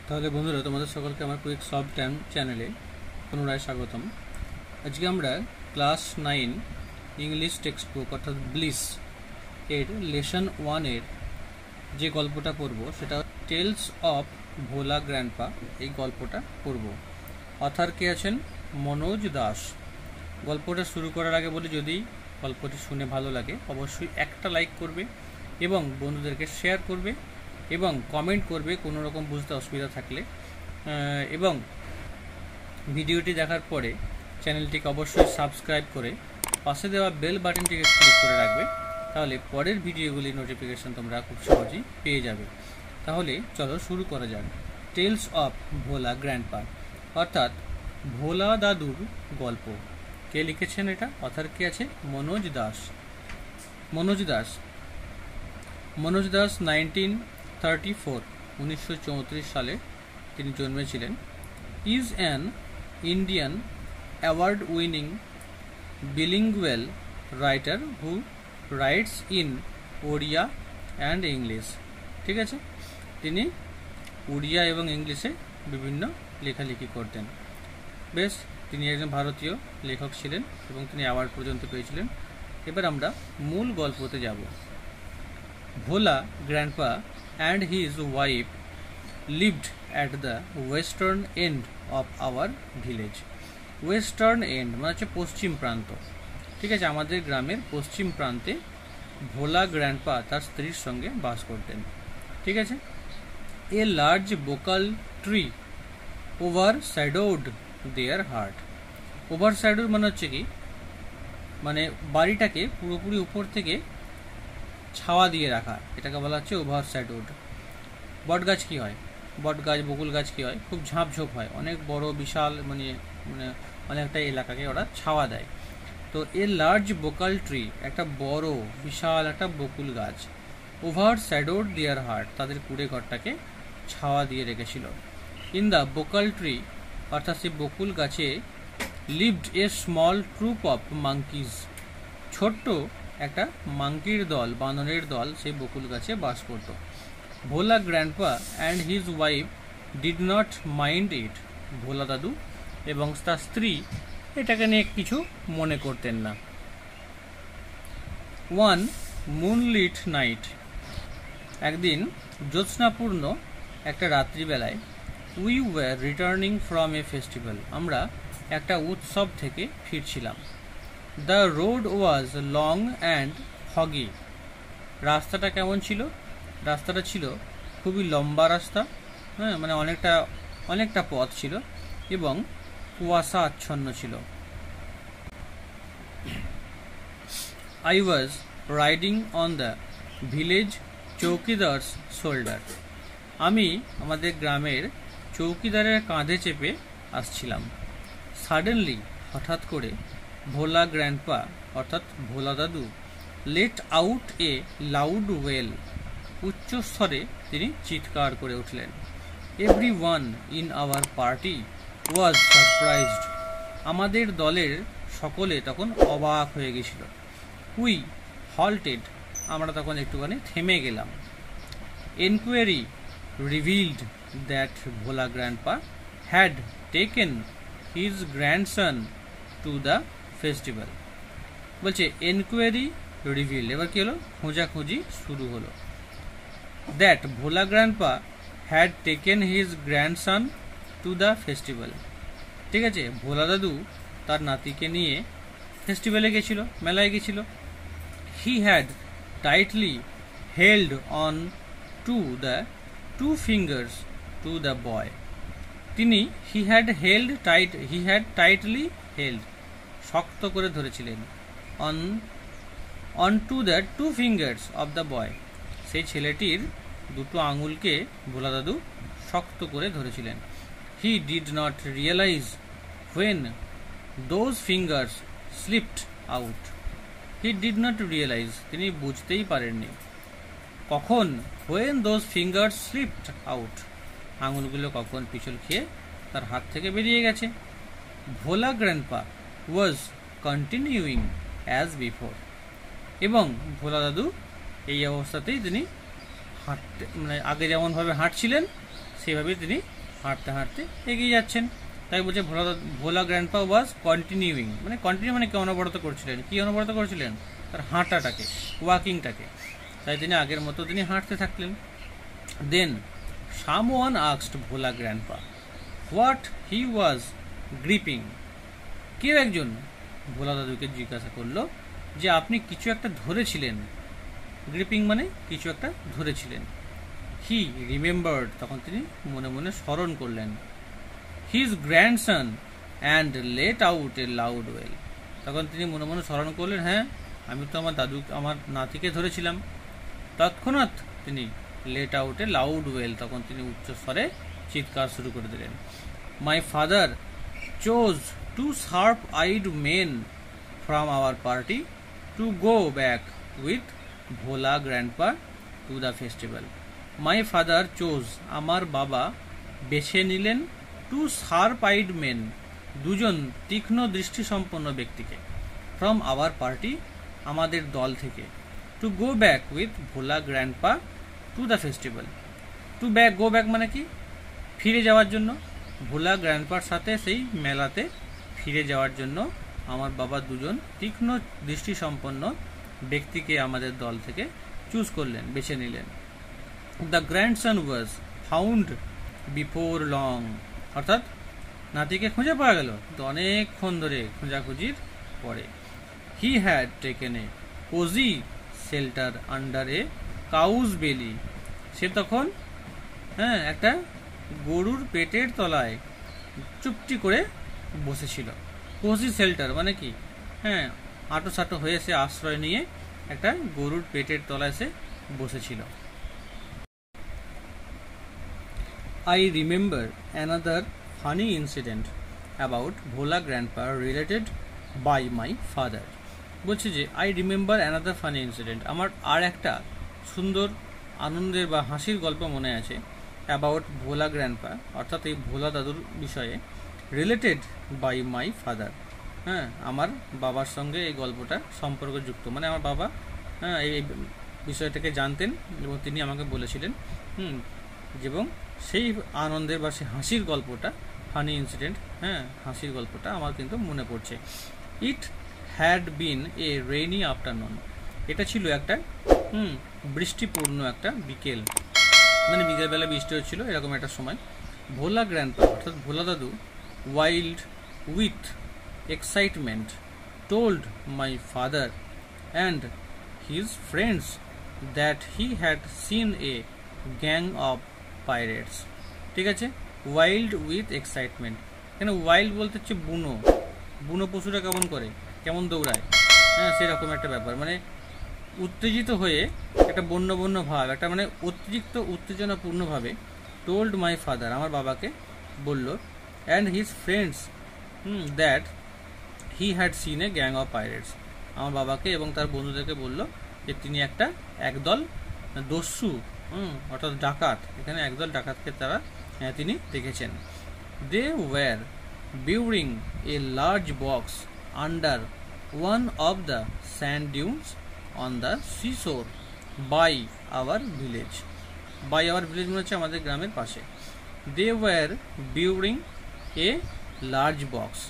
তাহলে বন্ধুরা, তোমাদের সকলকে আমার কুইক সলভ টাইম চ্যানেলে পুনরায় স্বাগতম। আজকে আমরা ক্লাস 9 ইংলিশ টেক্সট বুক অর্থাৎ ব্লিস এর লেসন 1 এর যে গল্পটা পড়ব সেটা টেলস অফ ভোলা গ্র্যান্ডপা। এই গল্পটা পড়ব। অথর কে আছেন? মনোজ দাস। গল্পটা শুরু করার আগে বলি, যদি গল্পটি শুনে ভালো লাগে অবশ্যই একটা লাইক করবে এবং বন্ধুদেরকে শেয়ার করবে এবং কমেন্ট করবে কোনো রকম বুঝতে অসুবিধা থাকলে, এবং ভিডিওটি দেখার পরে চ্যানেলটিকে অবশ্যই সাবস্ক্রাইব করে পাশে দেওয়া বেল বাটনটিকে ক্লিক করে রাখবে, তাহলে পরের ভিডিওগুলির নোটিফিকেশন তোমরা খুব সহজেই পেয়ে যাবে। তাহলে চলো শুরু করা যাক। টেলস অফ ভোলা গ্র্যান্ডপা অর্থাৎ ভোলা দাদুর গল্প। কে লিখেছেন এটা? অথর কে আছে? মনোজ দাস। মনোজ দাস 1934 সালে তিনি জন্মেছিলেন। Is an Indian award winning bilingual writer who writes in Odia and English. ঠিক আছে, তিনি উড়িয়া এবং ইংলিশে বিভিন্ন লেখালেখি করতেন। বেশ, তিনি একজন ভারতীয় লেখক ছিলেন এবং তিনি অ্যাওয়ার্ড পর্যন্ত পেয়েছিলেন। এবার আমরা মূল গল্পতে যাব। Bhola grandpa and his wife lived at the western end of our village. Western end মানে হচ্ছে পশ্চিম প্রান্ত। ঠিক আছে, আমাদের গ্রামের পশ্চিম প্রান্তে ভোলা গ্র্যান্ডপা তার স্ত্রীর সঙ্গে বাস করতেন। ঠিক আছে। A large bakul tree overshadowed their heart. Overshadowed মানে হচ্ছে কি, মানে বাড়িটাকে পুরোপুরি উপর থেকে ছাওয়া দিয়ে রাখা, এটাকে বলা হচ্ছে ওভারশ্যাডোড। বট গাছ কি হয়? বট গাছ, বকুল গাছ কি হয়? খুব ঝাঁপঝোপ হয়, অনেক বড় বিশাল, মানে মানে অনেকটা এলাকাকে ওরা ছাওয়া দেয়। তো এ লার্জ বোকাল ট্রি, একটা বড় বিশাল একটা বকুল গাছ, ওভারশ্যাডোড দেয়ার হার্ট, তাদের কুড়ে ঘরটাকে ছাওয়া দিয়ে রেখেছিল। ইন দ্য বোকাল ট্রি অর্থাৎ সেই বকুল গাছে lived a small troop of monkeys, ছোট্ট একটা মাঙ্কির দল, বানরের দল সেই বকুল গাছে বাস করত। Bhola grandpa and his wife did not mind it. Bhola দাদু এবং তার স্ত্রী এটাকে নিয়ে কিছু মনে করতেন না। ওয়ান মুনলিট নাইট, একদিন জ্যোৎস্নাপূর্ণ একটা রাত্রিবেলায়, we were returning from a festival, আমরা একটা উৎসব থেকে ফিরছিলাম। The road was long and foggy, রাস্তাটা কেমন ছিল? রাস্তাটা ছিল খুবই লম্বা রাস্তা, হ্যাঁ, মানে অনেকটা পথ ছিল এবং কুয়াশা আচ্ছন্ন ছিল। I was riding on the village chowkidar's shoulder, আমি আমাদের গ্রামের চৌকিদারের কাঁধে চেপে আসছিলাম। সাডেনলি, হঠাৎ করে, ভোলা গ্র্যান্ডপা অর্থাৎ ভোলা দাদু late out a loud well, উচ্চস্বরে তিনি চিৎকার করে উঠলেন। Every one in our party was surprised, আমাদের দলের সকলে তখন অবাক হয়ে গেছিল। উই হল্টেড, আমরা তখন একটুখানি থেমে গেলাম। Enquiry revealed that Bhola grandpa had taken his grandson to the festival. বলছে এনকোয়ারি রিভিল, এবার কি হলো? খোঁজাখুঁজি শুরু হলো। That Bhola grandpa had taken his grandson to the festival. ঠিক আছে, ভোলা দাদু তার নাতিকে নিয়ে ফেস্টিভ্যালে গেছিল, মেলায় গেছিল। He had tightly held on to the two fingers to the boy, তিনি হি হ্যাড টাইটলি হেল্ড, শক্ত করে ধরেছিলেন, on to the two fingers of the boy, সেই ছেলেটির দুটো আঙুলকে ভোলা দাদু শক্ত করে ধরেছিলেন। He did not realise when those fingers slipped out, he did not realise, তিনি বুঝতেই পারেননি কখন, when those fingers slipped out, আঙুলগুলো কখন পিছল খেয়ে তার হাত থেকে বেরিয়ে গেছে। Bhola grandpa was continuing as before, এবং ভোলা দাদু এই অবস্থাতেই তিনি হাঁটতে, মানে আগে যেমনভাবে হাঁটছিলেন সেইভাবে তিনি হাঁটতে হাঁটতে এগিয়ে যাচ্ছেন। তাই বলছে ভোলা গ্র্যান্ডপা ওয়াজ কন্টিনিউইং, মানে কন্টিনিউ মানে কি অনবরত করছিলেন, কি অনবরত করছিলেন, তার হাঁটাটাকে, ওয়াকিংটাকে। তাই তিনি আগের মতো তিনি হাঁটতে থাকলেন। Then someone asked Bhola grandpa what he was gripping. কেউ একজন ভোলা দাদুকে জিজ্ঞাসা করলো যে আপনি কিছু একটা ধরেছিলেন। গ্রিপিং মানে কিছু একটা ধরেছিলেন। হি রিমেম্বার্ড, তখন তিনি মনে মনে স্মরণ করলেন। His grandson and let out a loud wail, তখন তিনি মনে মনে স্মরণ করলেন, হ্যাঁ আমি তো আমার নাতিকে ধরেছিলাম। তৎক্ষণাৎ তিনি let out a loud wail, তখন তিনি উচ্চস্বরে চিৎকার শুরু করে দিলেন। My father chose 2 sharp-eyed men from our party to go back with Bhola Grandpa to the festival. My father chose, আমার বাবা বেছে নিলেন 2 sharp-eyed men, দুজন তীক্ষ্ণ দৃষ্টিসম্পন্ন ব্যক্তিকে, from our party, আমাদের দল থেকে, to go back with Bhola Grandpa to the festival. to go back মানে কি, ফিরে যাওয়ার জন্য, ভোলা গ্র্যান্ডপার সাথে সেই মেলাতে ফিরে যাওয়ার জন্য আমার বাবা দুজন তীক্ষ্ণ দৃষ্টিসম্পন্ন ব্যক্তিকে আমাদের দল থেকে চুজ করলেন, বেছে নিলেন। The grandson was found before long, অর্থাৎ নাতিকে খুঁজে পাওয়া গেল তো অনেকক্ষণ ধরে খোঁজাখুঁজির পরে। He had taken a cosy shelter under a cow's belly, সে তখন একটা গরুর পেটের তলায় চুপটি করে বসেছিল। কোজি শেল্টার মানে কি, আটো সাটো হয়ে সে আশ্রয় নিয়ে একটা গরুর পেটের তলায় সে বসেছিল। I remember another funny incident about Bhola Grandpa related by my father. বলছে যে I remember another funny incident, আমার আর একটা সুন্দর আনন্দের বা হাসির গল্প মনে আছে, অ্যাবাউট ভোলা গ্র্যান্ডপা, অর্থাৎ এই ভোলা দাদুর বিষয়ে, রিলেটেড বাই মাই ফাদার, আমার বাবার সঙ্গে এই গল্পটা সম্পর্কযুক্ত, মানে আমার বাবা এই বিষয়টাকে জানতেন এবং তিনি আমাকে বলেছিলেন। এবং সেই আনন্দের বা সেই হাসির গল্পটা, ফানি ইনসিডেন্ট, হাসির গল্পটা আমার কিন্তু মনে পড়ছে। It had been A rainy afternoon, এটা ছিল একটা বৃষ্টিপূর্ণ একটা বিকেল, মানে বিকেলবেলা বৃষ্টি হচ্ছিল এরকম একটা সময়। ভোলা গ্র্যান্ডপা অর্থাৎ ভোলা দাদু wild with excitement told my father and his friends that he had seen A gang of pirates. ঠিক আছে, ওয়াইল্ড উইথ এক্সাইটমেন্ট, এখানে ওয়াইল্ড বলতে হচ্ছে বুনো, বুনো পশুরা কেমন করে, কেমন দৌড়ায়, সেরকম একটা ব্যাপার, মানে উত্তেজিত হয়ে একটা বন্য বন্য ভাব, একটা মানে অতিরিক্ত উত্তেজনাপূর্ণভাবে টোল্ড মাই ফাদার, আমার বাবাকে বলল, and his friends that he had seen A gang of pirates, আমার বাবাকে এবং তার বন্ধুদেরকে বলল যে তিনি একদল দস্যু অর্থাৎ ডাকাত, এখানে একদল ডাকাতকে তিনি দেখেছেন। They were burying a large box under one of the sand dunes on the seashore by our village. By our village মনে হচ্ছে আমাদের গ্রামের পাশে। They were burying a large box,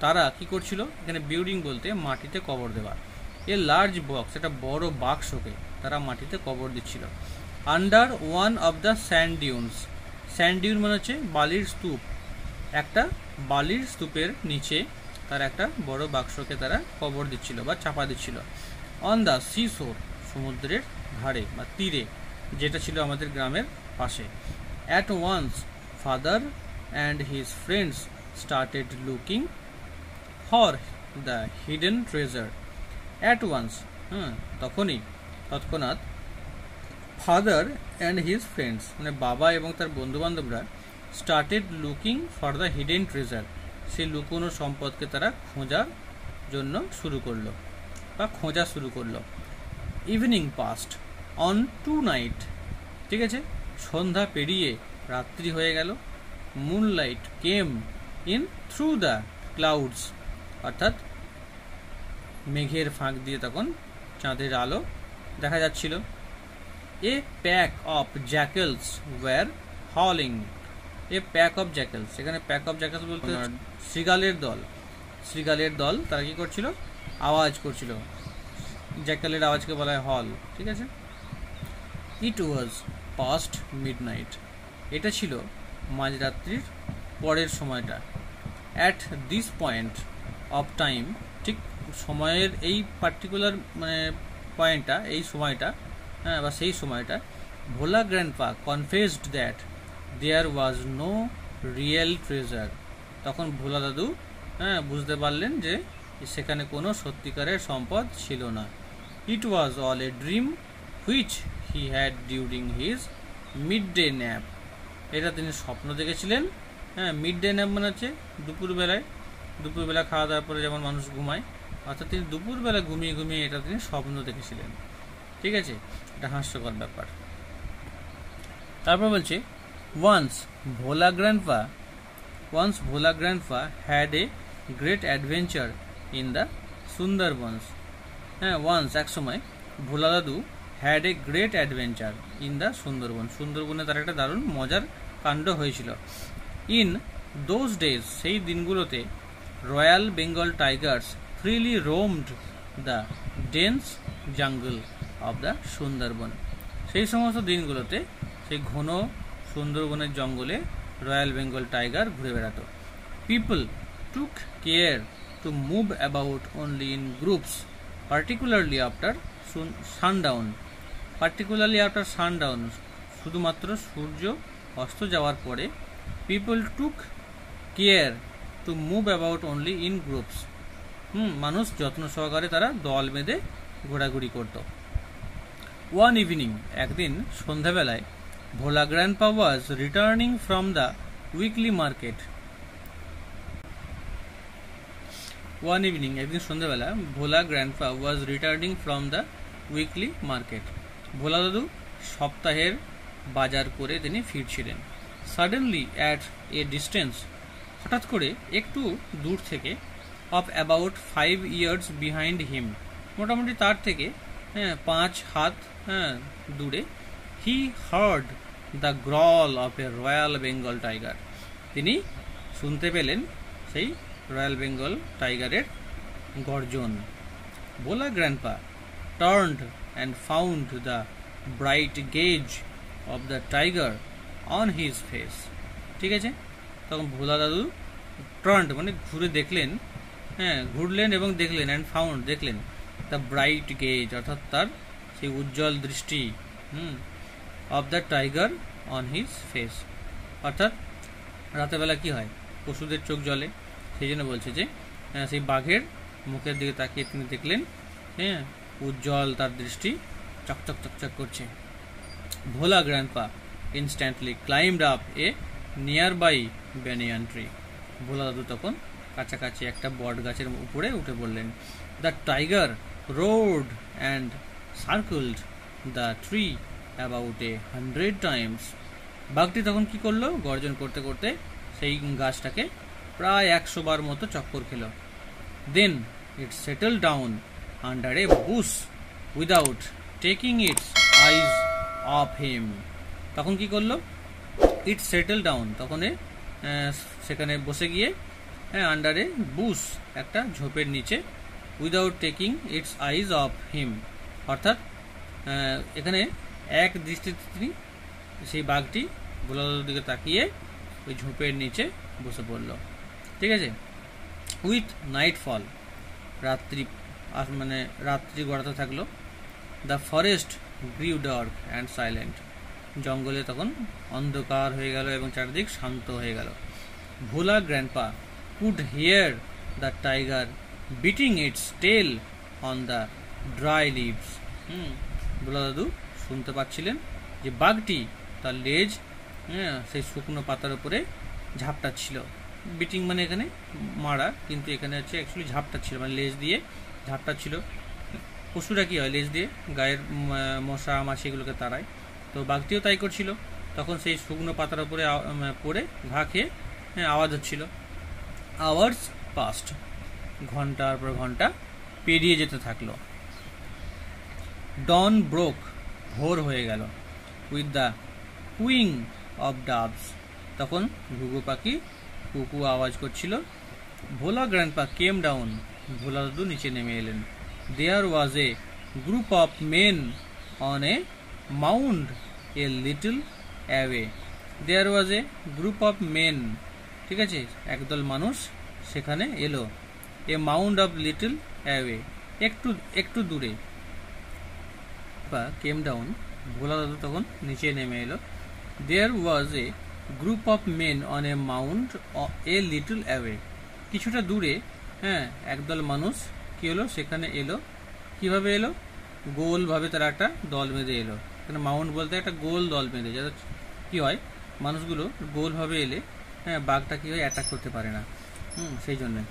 তারা কি করছিল, এখানে বিউরিং বলতে মাটিতে কবর দেওয়া, এ লার্জ বক্স একটা বড় বাক্সকে তারা মাটিতে কবর দিচ্ছিল। Under one of the sand dunes, sand dune মানে হচ্ছে বালির স্তূপ, একটা বালির স্তূপের নিচে তারা একটা বড় বাক্সকে তারা কবর দিচ্ছিল বা চাপা দিচ্ছিল। অন দ্য সিশোর, সমুদ্রের ধারে বা তীরে, যেটা ছিল আমাদের গ্রামের পাশে। At once father and his friends started looking for the hidden treasure. At once তৎক্ষণাৎ ফাদার অ্যান্ড হিজ ফ্রেন্ডস মানে বাবা এবং তার বন্ধুবান্ধবরা started looking for the hidden treasure, সেই লুকোনো সম্পদকে তারা খোঁজা শুরু করলো। Evening passed on to night, ঠিক আছে, সন্ধ্যা পেরিয়ে রাত্রি হয়ে গেল। Moonlight came in through the clouds, অর্থাৎ মেঘের ফাঁক দিয়ে তখন চাঁদের আলো দেখা যাচ্ছিল। A pack of jackals were howling, a pack of jackals, এখানে প্যাক অফ জ্যাকেলস বলতে শ্রীগালের দল তারা কি করছিল, আওয়াজ করছিল। জ্যাকেলের আওয়াজকে বলা হয় হল, ঠিক আছে। ইট ওয়াজ পাস্ট মিডনাইট, এটা ছিল মাঝরাত্রির পরের সময়টা। At this point of time, ঠিক সময়ের এই পার্টিকুলার মানে পয়েন্টটা, এই সময়টা, হ্যাঁ, বা সেই সময়টা, Bhola grandpa confessed that there was no real treasure, তখন ভোলা দাদু বুঝতে পারলেন যে সেখানে কোনো সত্যিকারের সম্পদ ছিল না। It was all a dream which he had during his midday nap, এটা তিনি স্বপ্ন দেখেছিলেন। হ্যাঁ, মিড ডে ন্যাপ মানে হচ্ছে দুপুরবেলা খাওয়া দাওয়ার পরে যেমন মানুষ ঘুমায়, অর্থাৎ তিনি দুপুরবেলা ঘুমিয়ে ঘুমিয়ে এটা তিনি স্বপ্ন দেখেছিলেন, ঠিক আছে। এটা হাস্যকর ব্যাপার। তারপর বলছে once Bhola grandpa had a great adventure in the Sundarbans. হ্যাঁ, ওয়ান্স এক সময় ভোলা দাদু had a great adventure in the সুন্দরবনে তার একটা দারুণ মজার কাণ্ড হয়েছিল। ইন দোজ ডেজ, সেই দিনগুলোতে royal Bengal tigers freely roamed the dense jungle of the Sundarban, সেই সমস্ত দিনগুলোতে সেই ঘন সুন্দরবনের জঙ্গলে রয়্যাল বেঙ্গল টাইগার ঘুরে বেড়াতো। People took care to move about only in groups, particularly after sundown, শুধুমাত্র সূর্য অস্ত যাওয়ার পরে। People took care to move about only in groups, মানুষ যত্ন সহকারে তারা দল বেঁধে ঘোরাঘুরি করত। ওয়ান ইভিনিং, একদিন সন্ধ্যাবেলায়, Bhola grandpa was returning from the weekly market. One evening, একদিন সন্ধ্যাবেলা, Bhola grandpa was returning from the weekly market, Bhola দাদু সপ্তাহের বাজার করে তিনি ফিরছিলেন। সাডেনলি অ্যাট এ ডিস্টেন্স, হঠাৎ করে একটু দূর থেকে, of about 5 years behind him, মোটামুটি তার থেকে 5 হাত দূরে, he heard the growl of a royal Bengal tiger, তিনি শুনতে পেলেন সেই রয়্যাল বেঙ্গল টাইগারের গর্জন। Bhola grandpa turned and found the bright gaze of the tiger on his face, ঠিক আছে। তখন ভোলা দাদু টার্নড মানে ঘুরে দেখলেন, ঘুরলেন এবং দেখলেন, অ্যান্ড ফাউন্ড দেখলেন, দ্য ব্রাইট গেজ অর্থাৎ তার সেই উজ্জ্বল দৃষ্টি, of the tiger on his face, অর্থাৎ রাতেরবেলা কি হয়, পশুদের চোখ জ্বলে, সেই জন্য বলছে যে সেই বাঘের মুখের দিকে তাকিয়ে তিনি দেখলেন, উজ্জ্বল তার দৃষ্টি, চকচক চকচক করছে। Bhola grandpa instantly climbed up a nearby banyan tree, Bhola দাদু তখন কাছাকাছি একটা বট গাছের উপরে উঠে পড়লেন। The tiger rode and circled the tree about 100 times, বাঘটি তখন কি করলো, গর্জন করতে করতে সেই গাছটাকে প্রায় 100 বার মতো চক্কর খেল। Then it settle down under a bush without taking its eyes off him, তখন কি করলো, ইট সেটেল ডাউন, তখন সেখানে বসে গিয়ে আন্ডার এ বুশ, একটা ঝোপের নিচে, without taking its eyes off হিম, অর্থাৎ এখানে এক দৃষ্টিতে তিনি সেই বাঘটি ভোলা দাদুর দিকে তাকিয়ে ওই ঝোপের নিচে বসে পড়ল, ঠিক আছে। উইথ নাইট ফল, রাত্রি গড়াতে থাকলো। The forest গ্রিউ dark and silent, জঙ্গলে তখন অন্ধকার হয়ে গেল এবং চারিদিক শান্ত হয়ে গেল। Bhola grandpa could hear the tiger beating its tail on the dry leaves, Bhola দাদু শুনতে পাচ্ছিলেন যে বাঘটি তার লেজ সেই শুকনো পাতার উপরে ঝাপটাচ্ছিল। বিটিং মানে এখানে মারা, কিন্তু এখানে হচ্ছে অ্যাকচুয়ালি ঝাপটাচ্ছিল, মানে লেজ দিয়ে ঝাপটাচ্ছিল। পশুরা কি হয়, লেজ দিয়ে গায়ের মশা মাছি এগুলোকে তাড়ায়, তো বাঘটিও তাই করছিল। তখন সেই শুকনো পাতার উপরে পড়ে ঘা খেয়ে আওয়াজ হচ্ছিল। আওয়ার্স পাস্ট, ঘন্টার পর ঘন্টা পেরিয়ে যেতে থাকলো। ডন ব্রোক, ভোর হয়ে গেল। উইথ দ্য কুইং অফ ডাভস, তখন ঘুঘু পাখি কুকু আওয়াজ করছিল। ভোলা গ্র্যান্ডপা কেম ডাউন, ভোলা দাদু নিচে নেমে এলেন। There was a group of men on a mound a little away. There was a group of men, ঠিক আছে, একদল মানুষ সেখানে এলো। A mound of little away, একটু দূরে। বা কেম ডাউন, ভোলা দাদু তখন নিচে নেমে এলো। There was a group of men on a mount a little away, কিছুটা দূরে, হ্যাঁ, একদল মানুষ কি হলো সেখানে এলো। কিভাবে এলো? গোলভাবে তারা একটা দল বেঁধে এলো। এখানে মাউন্ট বলতে একটা গোল দল বেঁধে, যাতে কি হয় মানুষগুলো গোলভাবে এলে, হ্যাঁ, বাঘটা কি হয় অ্যাটাক করতে পারে না, সেই জন্যে।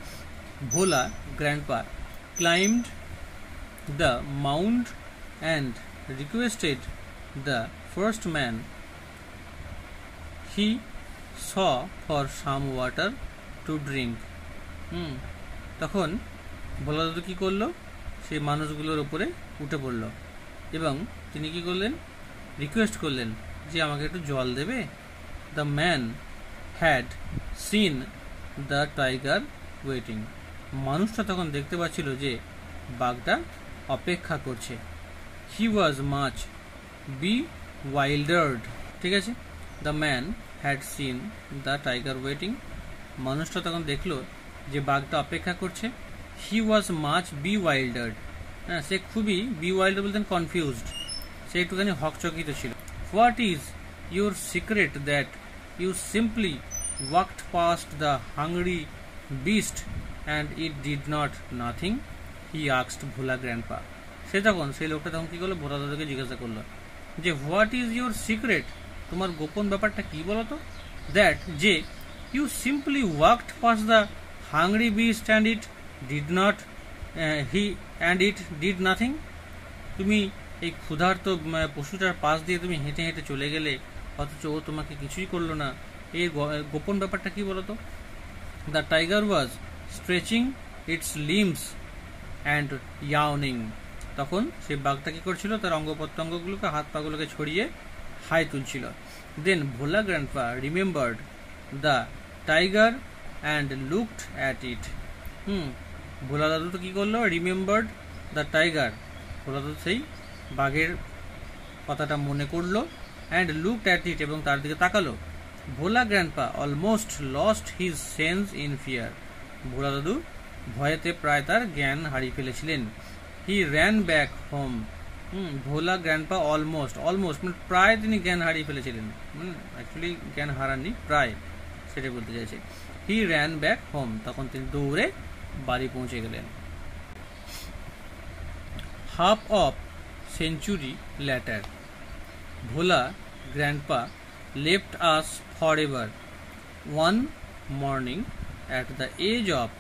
Bhola grandpa climbed the mount and requested the first man he saw for some water to drink. তখন ভোলা দাদু কী করলো? সেই মানুষগুলোর উপরে উঠে পড়ল এবং তিনি কি করলেন? রিকোয়েস্ট করলেন যে আমাকে একটু জল দেবে। The man had seen the tiger waiting, মানুষটা তখন দেখতে পাচ্ছিল যে বাঘটা অপেক্ষা করছে। হি ওয়াজ মাচ বি ওয়াইল্ডার্ড, ঠিক আছে। The man had seen the tiger waiting, মানুষটা তখন দেখলো যে বাঘটা অপেক্ষা করছে। হি ওয়াজ মাচ বি ওয়াইল্ডার্ড, হ্যাঁ, সে খুবই, বি ওয়াইল্ডার্ড বলতেন কনফিউজড, সে একটুখানি হকচকিত ছিল। What is your secret that you simply walked past the hungry beast and it did not nothing, he asked Bhola grandpa. সে তখন, সেই লোকটা তখন কি করলো? ভোলা দাদুকে জিজ্ঞাসা করলো যে হোয়াট ইজ ইউর সিক্রেট, তোমার গোপন ব্যাপারটা কি বলো তো? দ্যাট, যে you simply walked past the hungry beast and it did not eat did nothing, তুমি এই ক্ষুধার্ত পশুটার পাশ দিয়ে তুমি হেঁটে হেঁটে চলে গেলে, অথচ ও তোমাকে কিছুই করলো না, এই গোপন ব্যাপারটা কি বলতো? The tiger was stretching its limbs and yawning, তখন সেই বাঘটা কি করছিল? তার অঙ্গ প্রত্যঙ্গগুলোকে, হাত পাগুলোকে ছড়িয়ে হাই তুলছিল। Then Bhola grandpa remembered the tiger and looked at it. Bhola দাদু তো কি করলো? রিমেম্বার্ড দ্য টাইগার, ভোলা দাদু সেই বাঘের কথাটা মনে করলো। অ্যান্ড লুকড অ্যাট ইট, এবং তার দিকে তাকালো। Bhola grandpa almost lost his sense in fear, Bhola দাদু ভয়েতে প্রায় তার জ্ঞান হারিয়ে ফেলেছিলেন। He ran back home, Bhola grandpa almost মানে প্রায় তিনি জ্ঞান হারিয়ে ফেলেছিলেন, অ্যাকচুয়ালি জ্ঞান হারাননি, প্রায়, সেটাই বলতে চাইছে। হি র্যান ব্যাক হোম, তখন তিনি দৌড়ে বাড়ি পৌঁছে গেলেন। Half of century later, Bhola grandpa left us for ever one morning at the age of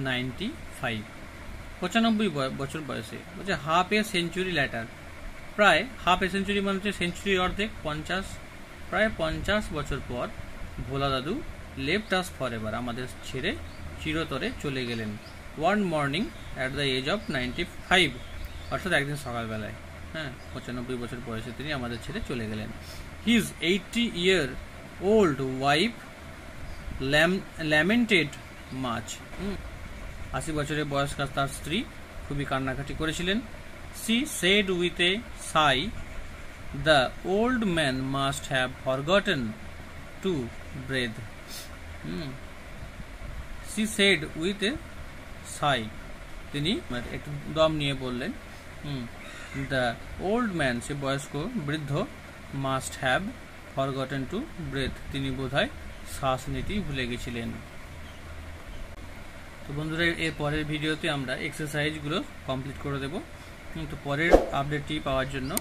95, 95 বছর বয়সে। বলছে হাফ এ সেঞ্চুরি ল্যাটার, প্রায় হাফ এ সেঞ্চুরি মানে হচ্ছে সেঞ্চুরি অর্ধেক, 50, প্রায় 50 বছর পর ভোলা দাদু লেফট আস ফর এভার, আমাদের ছেড়ে চিরতরে চলে গেলেন। One morning at the age of 95, অর্থাৎ একদিন সকালবেলায়, হ্যাঁ, 95 বছর বয়সে তিনি আমাদের ছেড়ে চলে গেলেন। হিজ 80-year-old ওয়াইফ ল্যামেন্টেড মাচ, 80 বছরের বয়স্ক তার স্ত্রী খুবই কান্নাকাটি করেছিলেন। She said with a Sai, the old man must have forgotten to breathe. She said with a সাই, তিনি একটু দম নিয়ে বললেন। দ্য ওল্ড ম্যান, সে বয়স্ক বৃদ্ধ, must have forgotten to breathe, তিনি বোধহয় শ্বাস নিতেই ভুলে গেছিলেন। তো বন্ধুরা, এর পরের ভিডিওতে আমরা এক্সারসাইজগুলো কমপ্লিট করে দেব। তো পরের আপডেটটি পাওয়ার জন্য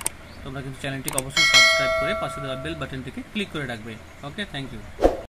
তোমরা কিন্তু চ্যানেলটিকে অবশ্যই সাবস্ক্রাইব করে পাশে দেওয়া বেল বাটনটিকে ক্লিক করে রাখবে। ওকে, থ্যাংক ইউ।